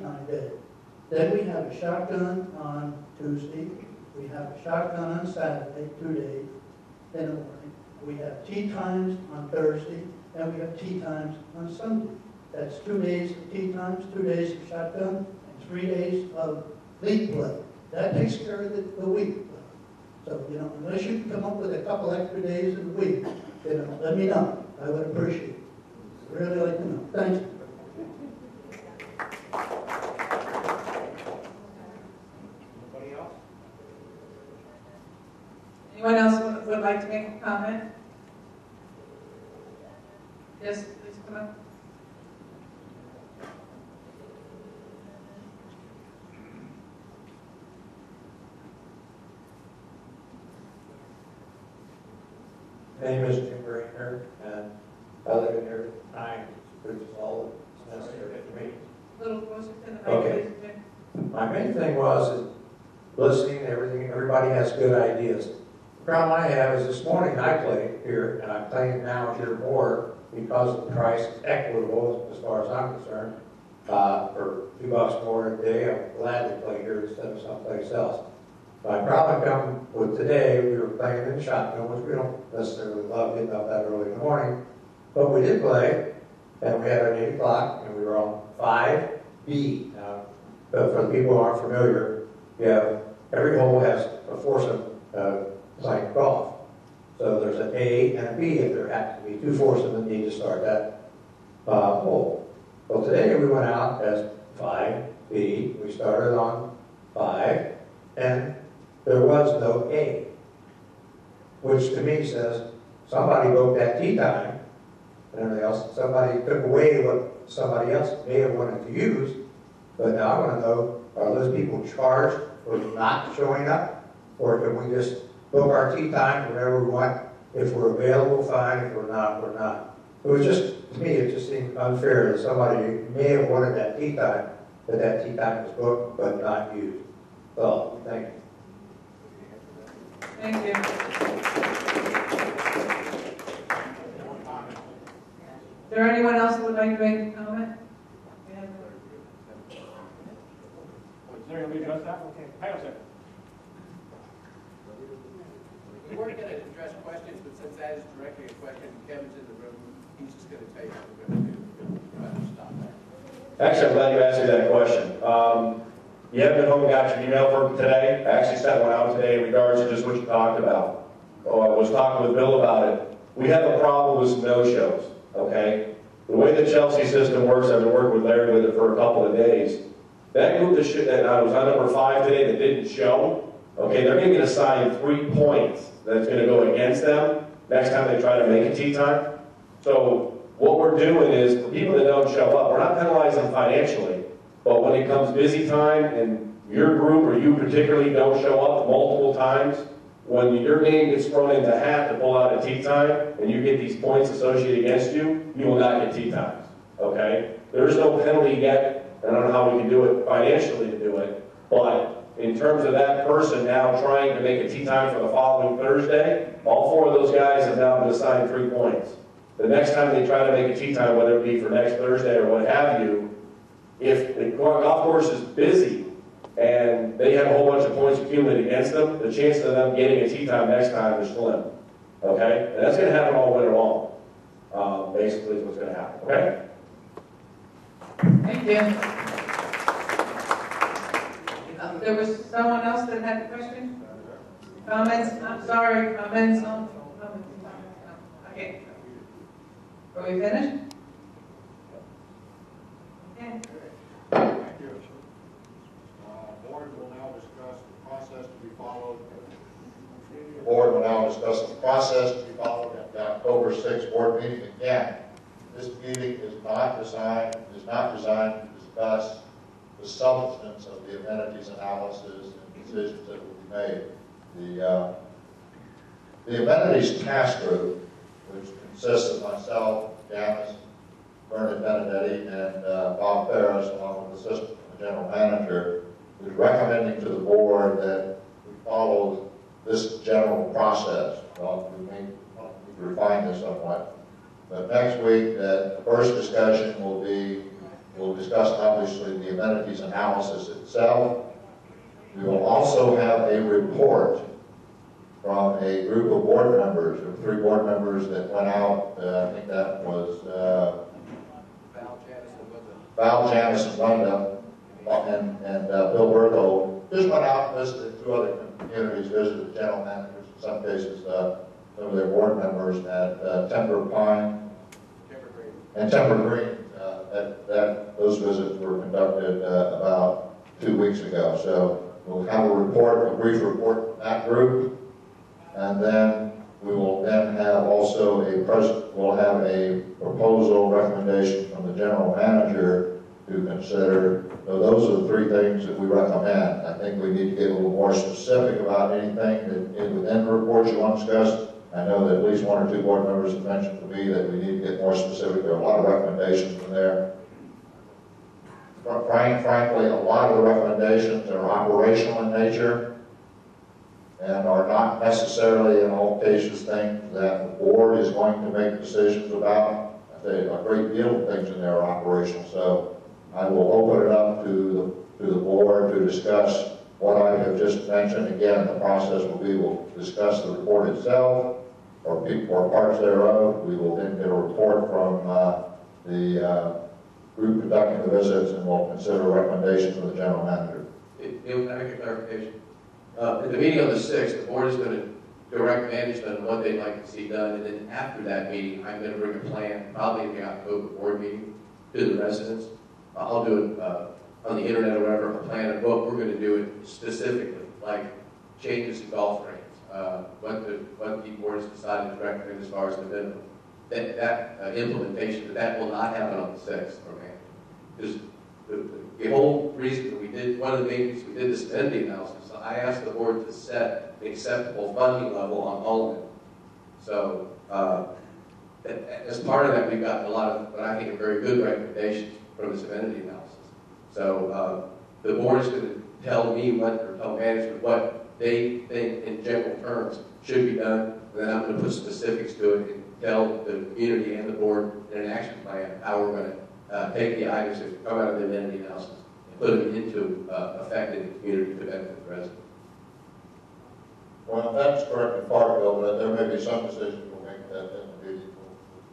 time day. Then we have a shotgun on Tuesday. We have a shotgun on Saturday, 2 days in the morning. We have tea times on Thursday, and we have tea times on Sunday. That's 2 days of tea times, 2 days of shotgun, and 3 days of league play. That takes care of the week. So, you know, unless you can come up with a couple extra days in the week, you know, let me know. I would appreciate it. Really like to know. Thanks. Anybody else? Anyone else would like to make a comment? Yes, please come up. My name is Jim Grainer, and I live in here at the time, which is all that's necessary for me. A little closer to the mic, Okay. please, Jim. My main thing was listening to everything. Everybody has good ideas. The problem I have is this morning I played here, and I'm playing now here more because the price is equitable as far as I'm concerned. For $2 more a day, I'm glad to play here instead of someplace else. My problem come with today, we were playing in the shotgun, which we don't necessarily love getting up that early in the morning, but we did play, and we had our 8 o'clock, and we were on 5B. Now, but for the people who aren't familiar, you have, every hole has a foursome playing golf. So there's an A and a B if there happen to be 2 foursomes that need to start that hole. Well, today we went out as 5B. We started on 5, and there was no A, which to me says somebody broke that tee time and everything else. Somebody took away what somebody else may have wanted to use. But now I want to know, are those people charged for not showing up? Or can we just book our tee time whenever we want? If we're available, fine. If we're not, we're not. It was just, to me, it just seemed unfair that somebody may have wanted that tee time, that tee time was booked but not used. Well, thank you. Thank you. Is there anyone else who would like to make a comment? Is there going to be address that? Okay. Hang on a second. We weren't going to address questions, but since that is directly a question, Kevin's in the room, he's just going to tell you what we're going to do. We're going to stop that. Actually, I'm glad you asked me that question. You haven't been home and got your email for today? I actually sent one out today in regards to just what you talked about. I was talking with Bill about it. We have a problem with some no-shows, okay? The way the Chelsea system works, I've been working with Larry with it for a couple of days. That group that I was on number 5 today that didn't show, okay, they're going to get assigned 3 points that's going to go against them next time they try to make a tee time. So what we're doing is, for people that don't show up, we're not penalizing them financially, but when it comes busy time and your group or you particularly don't show up multiple times, when your name gets thrown in the hat to pull out a tee time and you get these points associated against you, you will not get tee times, okay? There's no penalty yet. I don't know how we can do it financially to do it, but in terms of that person now trying to make a tee time for the following Thursday, all 4 of those guys have now been assigned 3 points. The next time they try to make a tee time, whether it be for next Thursday or what have you, if the golf course is busy and they have a whole bunch of points accumulated against them, the chance of them getting a tee time next time is slim. Okay? And that's going to happen all winter long. Basically is what's going to happen. Okay? Thank you. There was someone else that had a question? Comments? I'm sorry, comments? No? Okay. Are we finished? Okay. Thank you. Board will now discuss the process to be followed. The board will now discuss the process to be followed at the October 6th board meeting. Again, this meeting is not designed to discuss the substance of the amenities analysis and decisions that will be made. The amenities task group, which consists of myself, Janice, Vernon Benedetti, and Bob Ferris, along with the assistant general manager, is recommending to the board that we follow this general process. Well, we may refine this somewhat. But next week, the first discussion will be We'll discuss, obviously, the amenities analysis itself. We will also have a report from a group of board members. There were 3 board members that went out. I think that was Val, Janice, and Rhonda, and Bill Berthold. Just went out and visited 2 other communities, visited the general managers, in some cases, some of their board members at Timber Pine and Timber Green. Those visits were conducted about 2 weeks ago. So we'll have a brief report from that group, and then we will then have also we'll have a proposal recommendation from the general manager to consider. So those are the 3 things that we recommend. I think we need to get a little more specific about anything that within the reports you want to discuss. I know that at least 1 or 2 board members have mentioned to me that we need to get more specific. There are a lot of recommendations in there. Frankly, a lot of the recommendations are operational in nature and are not necessarily in all cases things that the board is going to make decisions about. I think a great deal of things in there are operational. So I will open it up to the board to discuss what I have just mentioned. Again, the process will be we'll discuss the report itself or parts thereof. We will then get a report from the group conducting the visits, and we'll consider recommendations from the general manager. Can I make a clarification? At the meeting on the 6th, the board is going to direct management on what they'd like to see done, and then after that meeting, I'm going to bring a plan, probably in the October board meeting, to the residents. I'll do it on the internet or whatever, a plan of what we're going to do it specifically, like changes in golf range, what the board has decided to recommend as far as the minimum. That implementation, that will not happen on the 6th, okay? Because the whole reason that we did, one of the main reasons we did this amenity analysis, I asked the board to set an acceptable funding level on all of it. So, as part of that, we've gotten a lot of what I think are very good recommendations from this amenity analysis. So, the board is going to tell me or tell management what they think in general terms should be done, and then I'm going to put specifics to it and tell the community and the board in an action plan how we're going to take the items that come out of the amenity analysis and put them into effect in the community to benefit the residents. Well, that's correct in part, Bill, but there may be some decisions we'll make in the meeting.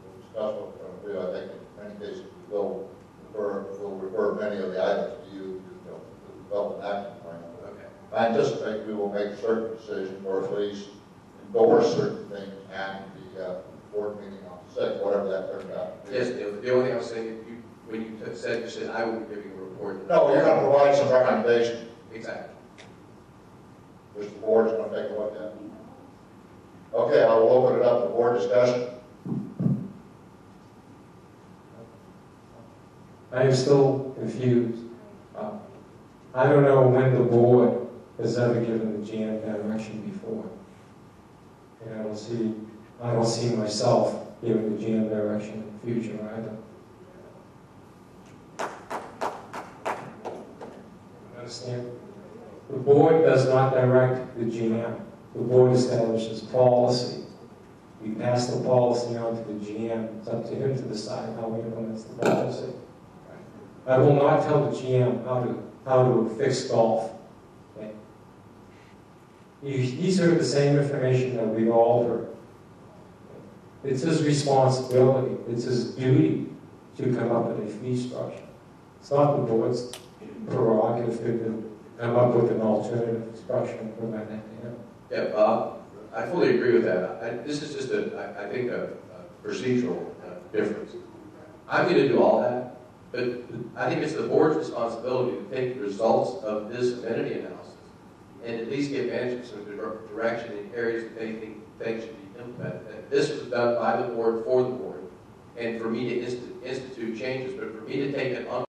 We'll discuss what we're going to do. I think in many cases we'll refer many of the items to you to develop an action plan. Okay. I anticipate we will make certain decisions, or at least endorse certain things at the board meeting on the 6th, whatever that turns out. Yes, the only thing I was saying, when you said I would be giving a report. No, you're going to provide some recommendations, Exactly. which the board is going to take a look at. Okay, I will open it up to board discussion. I am still confused. I don't know when the board has ever given the GM direction before. And I don't see myself giving the GM direction in the future either. Understand? The board does not direct the GM. The board establishes policy. We pass the policy on to the GM. It's up to him to decide how he implements the policy. I will not tell the GM how to fix golf. Okay? He's heard the same information that we've all heard. It's his responsibility. It's his duty to come up with a fee structure. It's not the board's prerogative to come up with an alternative structure and provide that to him. Yeah, Bob, I fully agree with that. This is just I think a procedural difference. I'm going to do all that, but I think it's the board's responsibility to take the results of this amenity analysis and at least give management some direction in areas that they think things should be implemented. This was done by the board for the board, and for me to institute changes, but for me to take it on